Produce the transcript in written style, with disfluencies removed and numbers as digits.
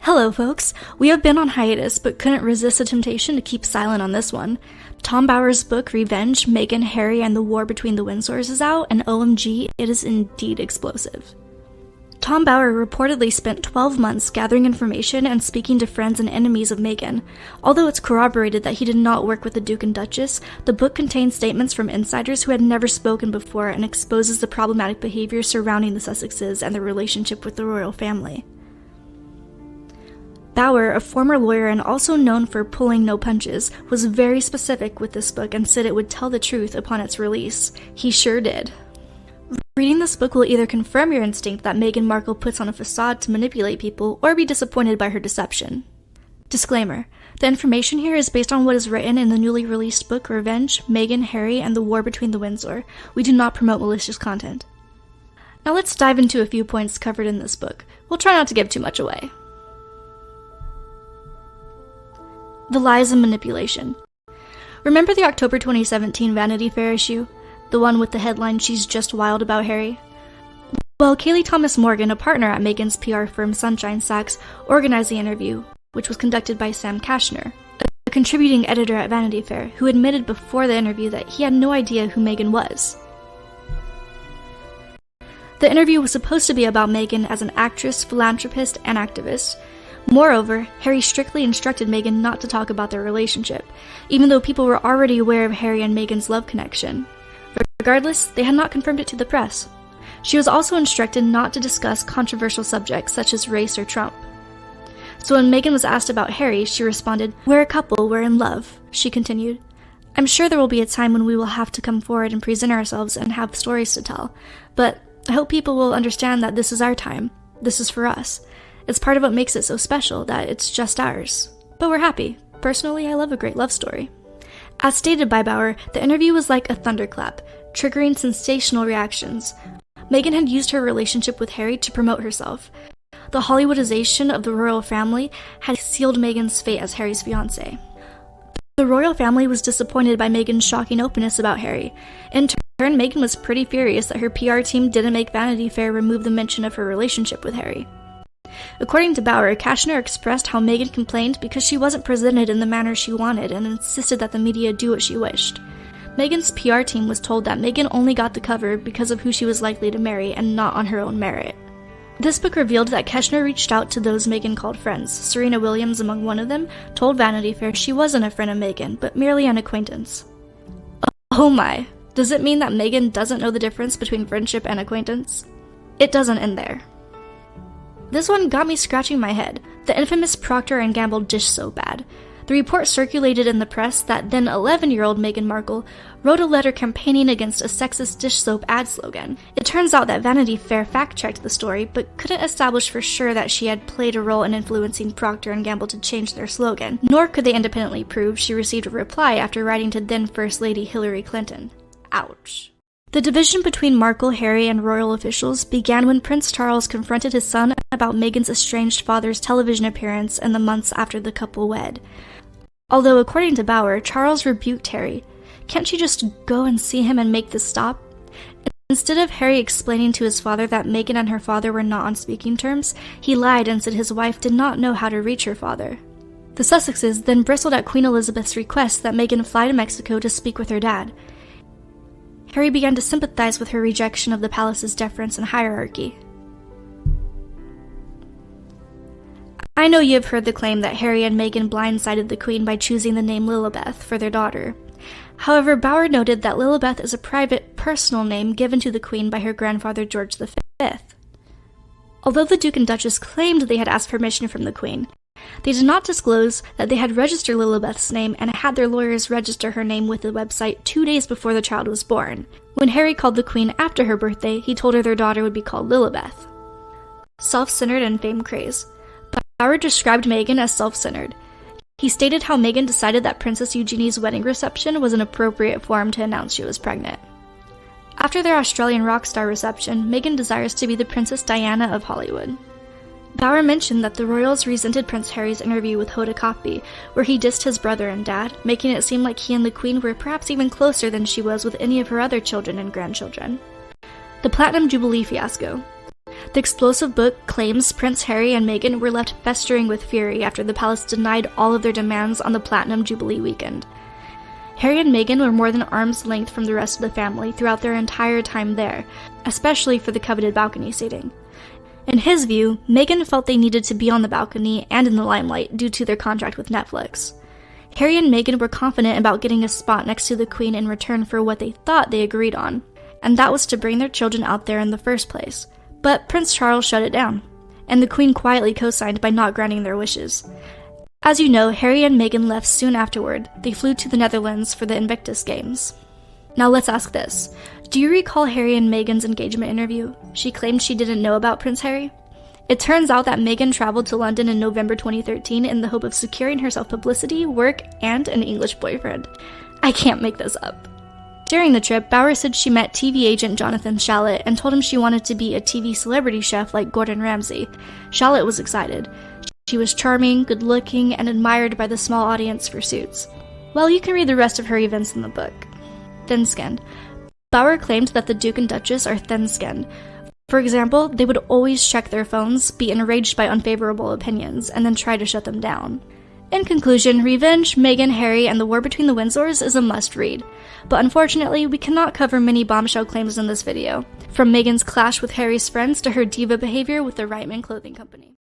Hello, folks. We have been on hiatus, but couldn't resist the temptation to keep silent on this one. Tom Bower's book, Revenge, Meghan, Harry, and the War Between the Windsors is out, and OMG, it is indeed explosive. Tom Bower reportedly spent 12 months gathering information and speaking to friends and enemies of Meghan. Although it's corroborated that he did not work with the Duke and Duchess, the book contains statements from insiders who had never spoken before and exposes the problematic behavior surrounding the Sussexes and their relationship with the royal family. Bower, a former lawyer and also known for pulling no punches, was very specific with this book and said it would tell the truth upon its release. He sure did. Reading this book will either confirm your instinct that Meghan Markle puts on a facade to manipulate people, or be disappointed by her deception. Disclaimer: the information here is based on what is written in the newly released book Revenge, Meghan, Harry, and the War Between the Windsor. We do not promote malicious content. Now let's dive into a few points covered in this book. We'll try not to give too much away. The lies and manipulation. Remember the October 2017 Vanity Fair issue? The one with the headline, "She's Just Wild About Harry"? Well, Kayleigh Thomas Morgan, a partner at Meghan's PR firm Sunshine Sachs, organized the interview, which was conducted by Sam Kashner, a contributing editor at Vanity Fair, who admitted before the interview that he had no idea who Meghan was. The interview was supposed to be about Meghan as an actress, philanthropist, and activist. Moreover, Harry strictly instructed Meghan not to talk about their relationship, even though people were already aware of Harry and Meghan's love connection. Regardless, they had not confirmed it to the press. She was also instructed not to discuss controversial subjects such as race or Trump. So when Meghan was asked about Harry, she responded, "We're a couple, we're in love." She continued, "I'm sure there will be a time when we will have to come forward and present ourselves and have stories to tell, but I hope people will understand that this is our time. This is for us. It's part of what makes it so special, that it's just ours. But we're happy. Personally, I love a great love story." As stated by Bower, the interview was like a thunderclap, triggering sensational reactions. Meghan had used her relationship with Harry to promote herself. The Hollywoodization of the royal family had sealed Meghan's fate as Harry's fiancée. The royal family was disappointed by Meghan's shocking openness about Harry. In turn, Meghan was pretty furious that her PR team didn't make Vanity Fair remove the mention of her relationship with Harry. According to Bower, Kashner expressed how Meghan complained because she wasn't presented in the manner she wanted and insisted that the media do what she wished. Meghan's PR team was told that Meghan only got the cover because of who she was likely to marry and not on her own merit. This book revealed that Kashner reached out to those Meghan called friends. Serena Williams, among one of them, told Vanity Fair she wasn't a friend of Meghan, but merely an acquaintance. Oh my, does it mean that Meghan doesn't know the difference between friendship and acquaintance? It doesn't end there. This one got me scratching my head. The infamous Procter & Gamble dish soap ad. The report circulated in the press that then 11-year-old Meghan Markle wrote a letter campaigning against a sexist dish soap ad slogan. It turns out that Vanity Fair fact-checked the story, but couldn't establish for sure that she had played a role in influencing Procter & Gamble to change their slogan, nor could they independently prove she received a reply after writing to then First Lady Hillary Clinton. Ouch. The division between Markle, Harry, and royal officials began when Prince Charles confronted his son about Meghan's estranged father's television appearance in the months after the couple wed. Although, according to Bower, Charles rebuked Harry. "Can't you just go and see him and make this stop?" Instead of Harry explaining to his father that Meghan and her father were not on speaking terms, he lied and said his wife did not know how to reach her father. The Sussexes then bristled at Queen Elizabeth's request that Meghan fly to Mexico to speak with her dad. Harry began to sympathize with her rejection of the palace's deference and hierarchy. I know you have heard the claim that Harry and Meghan blindsided the Queen by choosing the name Lilibeth for their daughter. However, Bower noted that Lilibeth is a private, personal name given to the Queen by her grandfather George V. Although the Duke and Duchess claimed they had asked permission from the Queen, they did not disclose that they had registered Lilibeth's name and had their lawyers register her name with the website 2 days before the child was born. When Harry called the Queen after her birthday, he told her their daughter would be called Lilibeth. Self-centered and fame craze. Bower described Meghan as self-centered. He stated how Meghan decided that Princess Eugenie's wedding reception was an appropriate forum to announce she was pregnant. After their Australian rock star reception, Meghan desires to be the Princess Diana of Hollywood. Bower mentioned that the royals resented Prince Harry's interview with Hoda Kotb, where he dissed his brother and dad, making it seem like he and the Queen were perhaps even closer than she was with any of her other children and grandchildren. The Platinum Jubilee fiasco. The explosive book claims Prince Harry and Meghan were left festering with fury after the palace denied all of their demands on the Platinum Jubilee weekend. Harry and Meghan were more than arm's length from the rest of the family throughout their entire time there, especially for the coveted balcony seating. In his view, Meghan felt they needed to be on the balcony and in the limelight due to their contract with Netflix. Harry and Meghan were confident about getting a spot next to the Queen in return for what they thought they agreed on, and that was to bring their children out there in the first place. But Prince Charles shut it down, and the Queen quietly co-signed by not granting their wishes. As you know, Harry and Meghan left soon afterward. They flew to the Netherlands for the Invictus Games. Now let's ask this. Do you recall Harry and Meghan's engagement interview? She claimed she didn't know about Prince Harry. It turns out that Meghan traveled to London in November 2013 in the hope of securing herself publicity, work, and an English boyfriend. I can't make this up. During the trip, Bauer said she met TV agent Jonathan Shalit and told him she wanted to be a TV celebrity chef like Gordon Ramsay. Shalit was excited. She was charming, good-looking, and admired by the small audience for Suits. Well, you can read the rest of her events in the book. Thin-skinned. Bauer claimed that the Duke and Duchess are thin-skinned. For example, they would always check their phones, be enraged by unfavorable opinions, and then try to shut them down. In conclusion, Revenge, Meghan, Harry, and the War Between the Windsors is a must-read. But unfortunately, we cannot cover many bombshell claims in this video, from Meghan's clash with Harry's friends to her diva behavior with the Reitman clothing company.